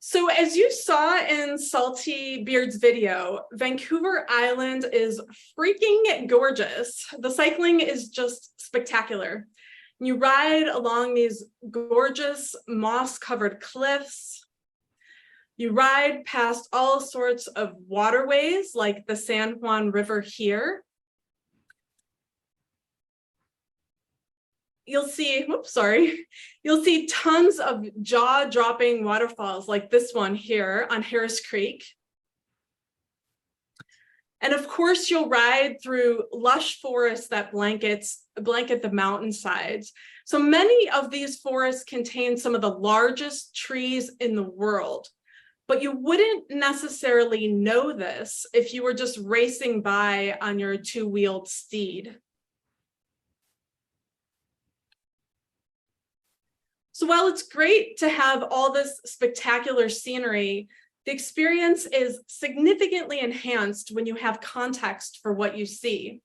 So as you saw in Salty Beard's video, Vancouver Island is freaking gorgeous. The cycling is just spectacular. You ride along these gorgeous moss-covered cliffs. You ride past all sorts of waterways like the San Juan River here. You'll see tons of jaw-dropping waterfalls like this one here on Harris Creek. And of course, you'll ride through lush forests that blanket the mountainsides. So many of these forests contain some of the largest trees in the world, but you wouldn't necessarily know this if you were just racing by on your two-wheeled steed. So while it's great to have all this spectacular scenery, the experience is significantly enhanced when you have context for what you see.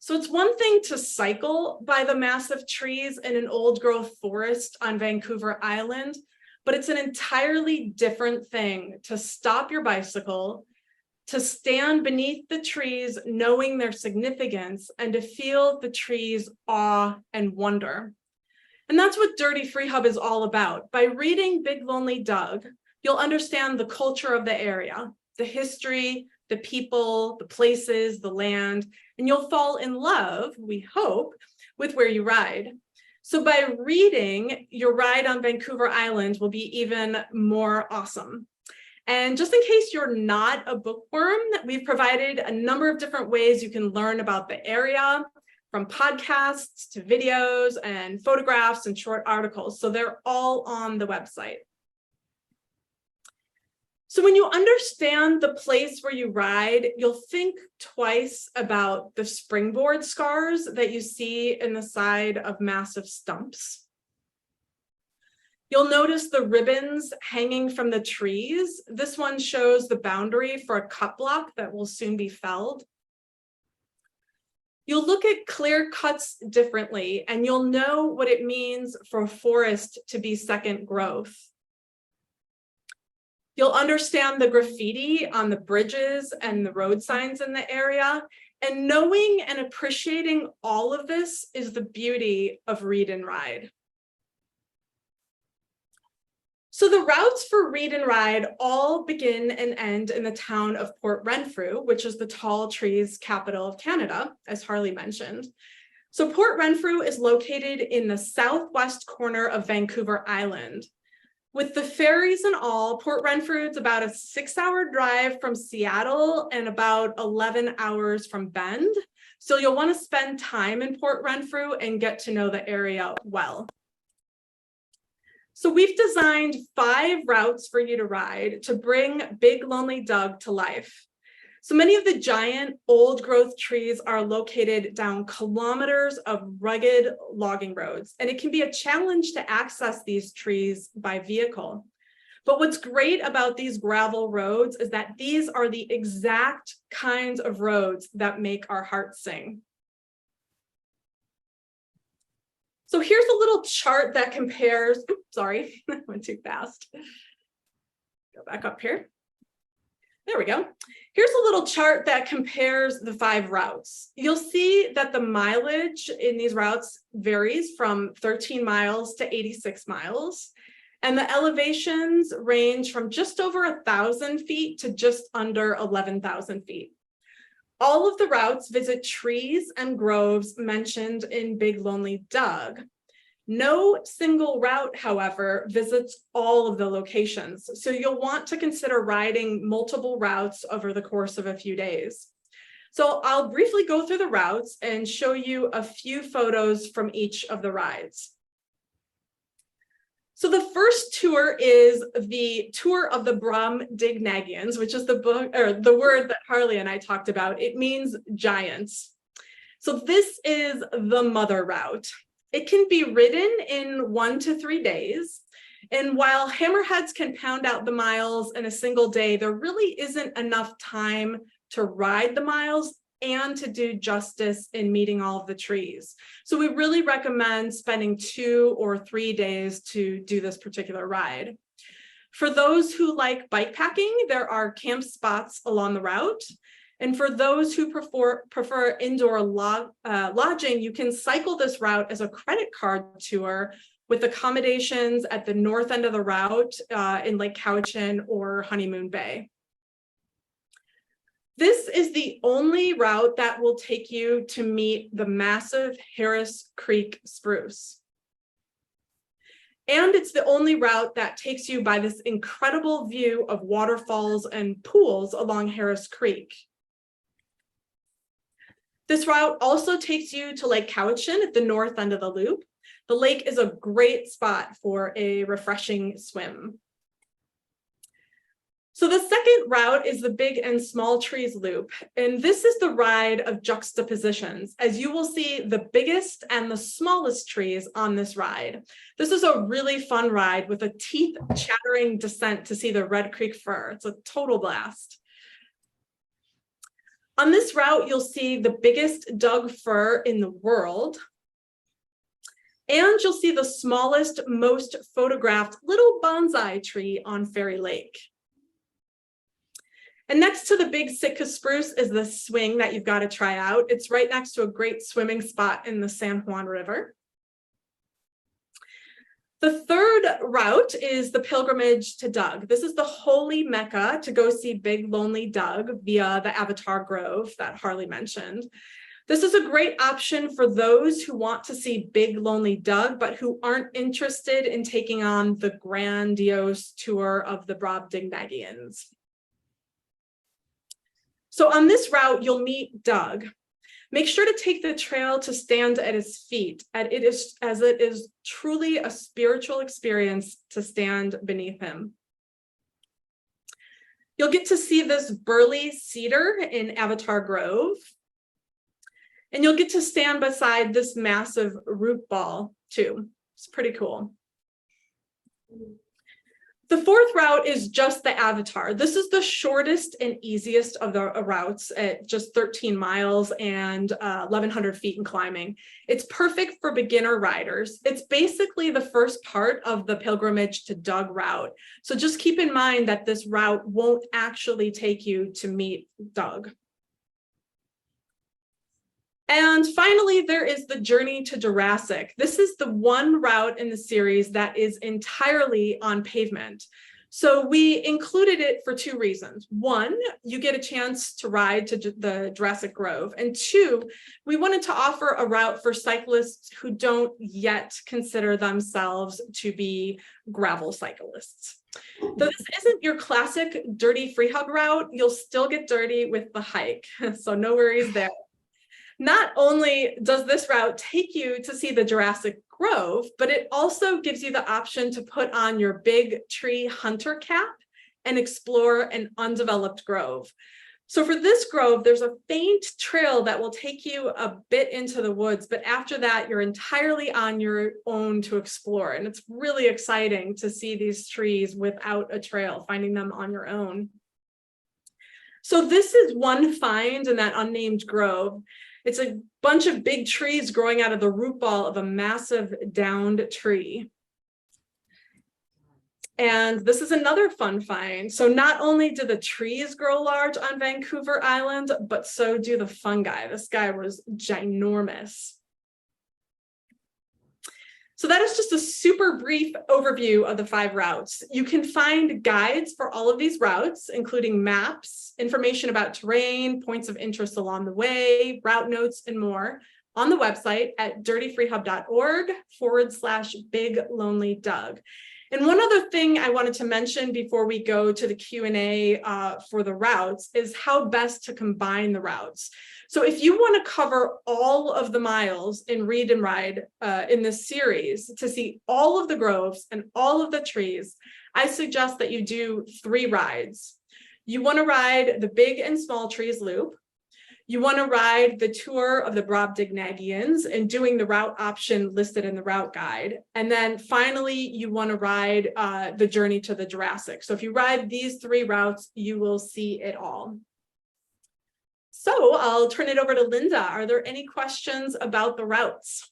So it's one thing to cycle by the massive trees in an old growth forest on Vancouver Island, but it's an entirely different thing to stop your bicycle, to stand beneath the trees knowing their significance, and to feel the trees' awe and wonder. And that's what Dirty Freehub is all about. By reading Big Lonely Doug, you'll understand the culture of the area, the history, the people, the places, the land, and you'll fall in love, we hope, with where you ride. So by reading, your ride on Vancouver Island will be even more awesome. And just in case you're not a bookworm, we've provided a number of different ways you can learn about the area, from podcasts to videos and photographs and short articles. So they're all on the website. So when you understand the place where you ride, you'll think twice about the springboard scars that you see in the side of massive stumps. You'll notice the ribbons hanging from the trees. This one shows the boundary for a cut block that will soon be felled. You'll look at clear cuts differently, and you'll know what it means for a forest to be second growth. You'll understand the graffiti on the bridges and the road signs in the area, and knowing and appreciating all of this is the beauty of Read and Ride. So the routes for Read and Ride all begin and end in the town of Port Renfrew, which is the tall trees capital of Canada, as Harley mentioned. So Port Renfrew is located in the southwest corner of Vancouver Island. With the ferries and all, Port Renfrew is about a 6-hour drive from Seattle and about 11 hours from Bend. So you'll want to spend time in Port Renfrew and get to know the area well. So we've designed 5 routes for you to ride to bring Big Lonely Doug to life. So many of the giant old growth trees are located down kilometers of rugged logging roads, and it can be a challenge to access these trees by vehicle. But what's great about these gravel roads is that these are the exact kinds of roads that make our hearts sing. So here's a little chart that compares, oops, sorry, I went too fast. Go back up here. There we go. Here's a little chart that compares the 5 routes. You'll see that the mileage in these routes varies from 13 miles to 86 miles. And the elevations range from just over 1,000 feet to just under 11,000 feet. All of the routes visit trees and groves mentioned in Big Lonely Doug. No single route, however, visits all of the locations, so you'll want to consider riding multiple routes over the course of a few days. So I'll briefly go through the routes and show you a few photos from each of the rides. So the first tour is the tour of the Brobdingnagians, which is the word that Harley and I talked about. It means giants. So this is the mother route. It can be ridden in 1 to 3 days. And while hammerheads can pound out the miles in a single day, there really isn't enough time to ride the miles and to do justice in meeting all of the trees. So we really recommend spending 2 or 3 days to do this particular ride. For those who like bikepacking, there are camp spots along the route. And for those who prefer indoor lodging, you can cycle this route as a credit card tour with accommodations at the north end of the route in Lake Cowichan or Honeymoon Bay. This is the only route that will take you to meet the massive Harris Creek spruce. And it's the only route that takes you by this incredible view of waterfalls and pools along Harris Creek. This route also takes you to Lake Cowichan at the north end of the loop. The lake is a great spot for a refreshing swim. So the second route is the Big and Small Trees Loop, and this is the ride of juxtapositions, as you will see the biggest and the smallest trees on this ride. This is a really fun ride with a teeth-chattering descent to see the Red Creek fir. It's a total blast. On this route, you'll see the biggest Doug fir in the world, and you'll see the smallest, most photographed little bonsai tree on Fairy Lake. And next to the big Sitka spruce is the swing that you've got to try out. It's right next to a great swimming spot in the San Juan River. The third route is the pilgrimage to Doug. This is the holy Mecca to go see Big Lonely Doug via the Avatar Grove that Harley mentioned. This is a great option for those who want to see Big Lonely Doug, but who aren't interested in taking on the grandiose tour of the Brobdingnagians. So on this route, you'll meet Doug. Make sure to take the trail to stand at his feet, as it is truly a spiritual experience to stand beneath him. You'll get to see this burly cedar in Avatar Grove, and you'll get to stand beside this massive root ball too. It's pretty cool. The fourth route is just the Avatar. This is the shortest and easiest of the routes at just 13 miles and 1,100 feet in climbing. It's perfect for beginner riders. It's basically the first part of the pilgrimage to Doug route. So just keep in mind that this route won't actually take you to meet Doug. And finally, there is the Journey to Jurassic. This is the one route in the series that is entirely on pavement. So we included it for two reasons. One, you get a chance to ride to the Jurassic Grove. And two, we wanted to offer a route for cyclists who don't yet consider themselves to be gravel cyclists. So this isn't your classic Dirty Freehub route. You'll still get dirty with the hike, so no worries there. Not only does this route take you to see the Jurassic Grove, but it also gives you the option to put on your big tree hunter cap and explore an undeveloped grove. So for this grove, there's a faint trail that will take you a bit into the woods, but after that, you're entirely on your own to explore. And it's really exciting to see these trees without a trail, finding them on your own. So this is one find in that unnamed grove. It's a bunch of big trees growing out of the root ball of a massive downed tree. And this is another fun find. So not only do the trees grow large on Vancouver Island, but so do the fungi. This guy was ginormous. So that is just a super brief overview of the 5 routes. You can find guides for all of these routes, including maps, information about terrain, points of interest along the way, route notes, and more on the website at dirtyfreehub.org/biglonelydoug. And one other thing I wanted to mention before we go to the Q&A for the routes is how best to combine the routes. So if you want to cover all of the miles in Read and Ride in this series to see all of the groves and all of the trees, I suggest that you do 3 rides. You want to ride the Big and Small Trees Loop. You want to ride the tour of the Brobdingnagians and doing the route option listed in the route guide. And then finally, you want to ride the Journey to the Jurassic. So if you ride these 3 routes, you will see it all. So I'll turn it over to Linda. Are there any questions about the routes?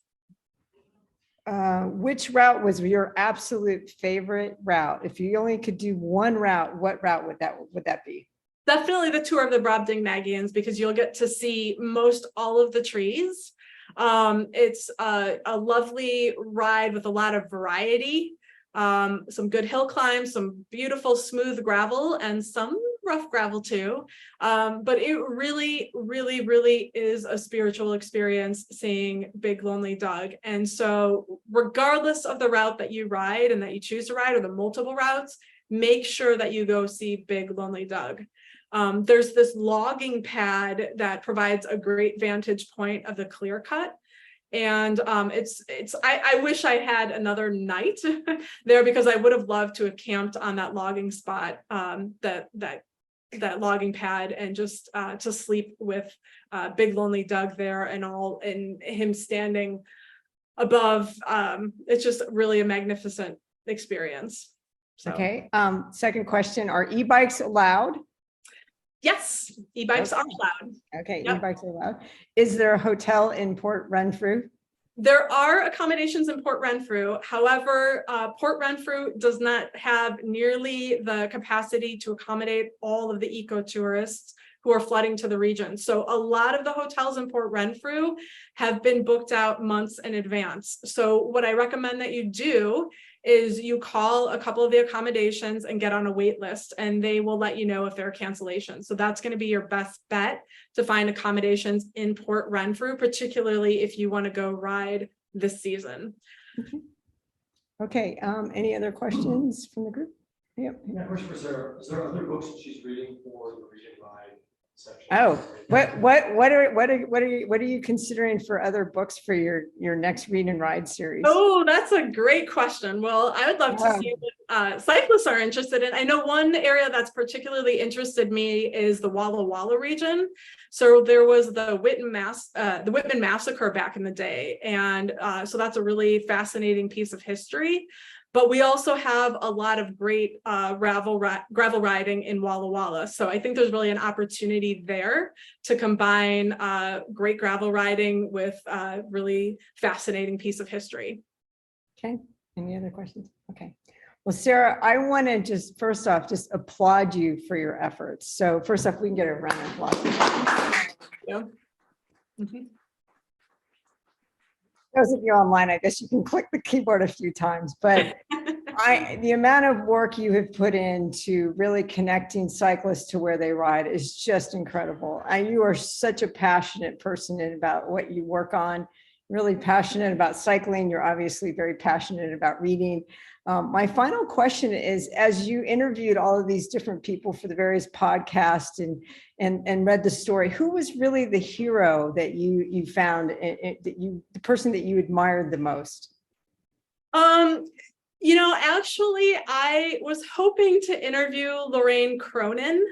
which route was your absolute favorite route? If you only could do one route, what route would that be? Definitely the tour of the Brobdingnagians, because you'll get to see most all of the trees. It's a lovely ride with a lot of variety, some good hill climbs, some beautiful smooth gravel, and some rough gravel too. But it really, really, really is a spiritual experience seeing Big Lonely Doug. And so regardless of the route that you ride and that you choose to ride, or the multiple routes, make sure that you go see Big Lonely Doug. There's this logging pad that provides a great vantage point of the clear cut. And I wish I had another night there, because I would have loved to have camped on that logging spot, that logging pad, and just to sleep with Big Lonely Doug there, and him standing above. It's just really a magnificent experience. So. Okay. Second question, are e-bikes allowed? Yes, e-bikes are allowed. Okay, yep. E-bikes are allowed. Is there a hotel in Port Renfrew? There are accommodations in Port Renfrew. However, Port Renfrew does not have nearly the capacity to accommodate all of the eco-tourists who are flooding to the region. So a lot of the hotels in Port Renfrew have been booked out months in advance. So what I recommend that you do is you call a couple of the accommodations and get on a wait list, and they will let you know if there are cancellations. So that's going to be your best bet to find accommodations in Port Renfrew, particularly if you want to go ride this season. Okay. Any other questions from the group? Yep. Yeah, question for Sarah. Is there other books that she's reading for the region ride section? Oh, what are you considering for other books for your next read and ride series? Oh, that's a great question. Well, I would love to see what cyclists are interested in. I know one area that's particularly interested me is the Walla Walla region. So there was the Whitman massacre back in the day, and so that's a really fascinating piece of history. But we also have a lot of great gravel riding in Walla Walla. So I think there's really an opportunity there to combine great gravel riding with a really fascinating piece of history. Okay. Any other questions? Okay. Well, Sarah, I want to just first off just applaud you for your efforts. So first off, we can get a round of applause. Yeah. Mm-hmm. Those of you online, I guess you can click the keyboard a few times, but the amount of work you have put into really connecting cyclists to where they ride is just incredible. You are such a passionate person about what you work on, really passionate about cycling. You're obviously very passionate about reading. My final question is, as you interviewed all of these different people for the various podcasts and read the story, who was really the hero that you found, the person that you admired the most? You know, actually, I was hoping to interview Lorraine Cronin.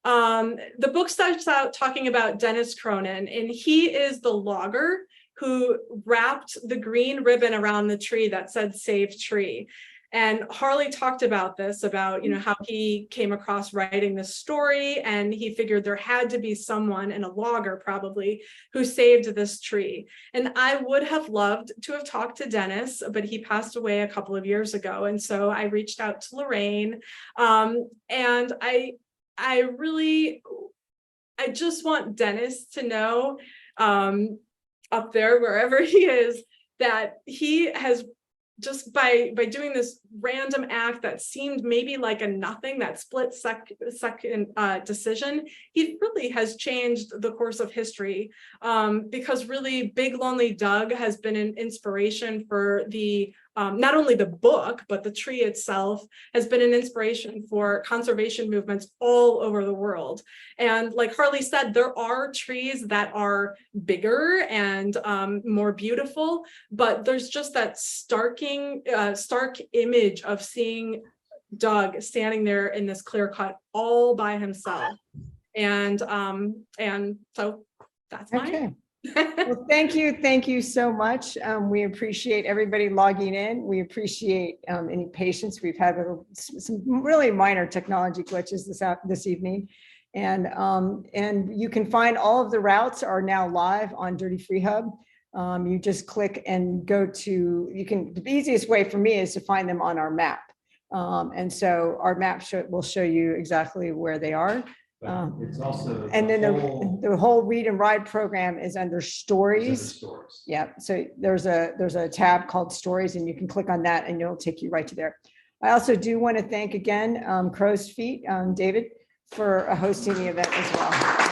The book starts out talking about Dennis Cronin, and he is the logger who wrapped the green ribbon around the tree that said "Save Tree." And Harley talked about this, about, you know, how he came across writing this story, and he figured there had to be someone, and a logger probably, who saved this tree. And I would have loved to have talked to Dennis, but he passed away a couple of years ago. And so I reached out to Lorraine, and I just want Dennis to know, up there, wherever he is, that he has, just by doing this random act that seemed maybe like a nothing, that split second decision, he really has changed the course of history, because really Big Lonely Doug has been an inspiration for the not only the book, but the tree itself has been an inspiration for conservation movements all over the world. And like Harley said, there are trees that are bigger and more beautiful, but there's just that stark image of seeing Doug standing there in this clear cut all by himself. And so that's mine. Okay. Well, thank you so much. We appreciate everybody logging in. We appreciate any patience. We've had some really minor technology glitches this evening, and you can find all of the routes are now live on Dirty Freehub. You just click and go to, the easiest way for me is to find them on our map. And so our map will show you exactly where they are. But it's also. And then the whole read and ride program is under stories. Stories. Yeah, so there's a tab called stories, and you can click on that and it'll take you right to there. I also do want to thank again Crow's Feet, David, for hosting the event as well.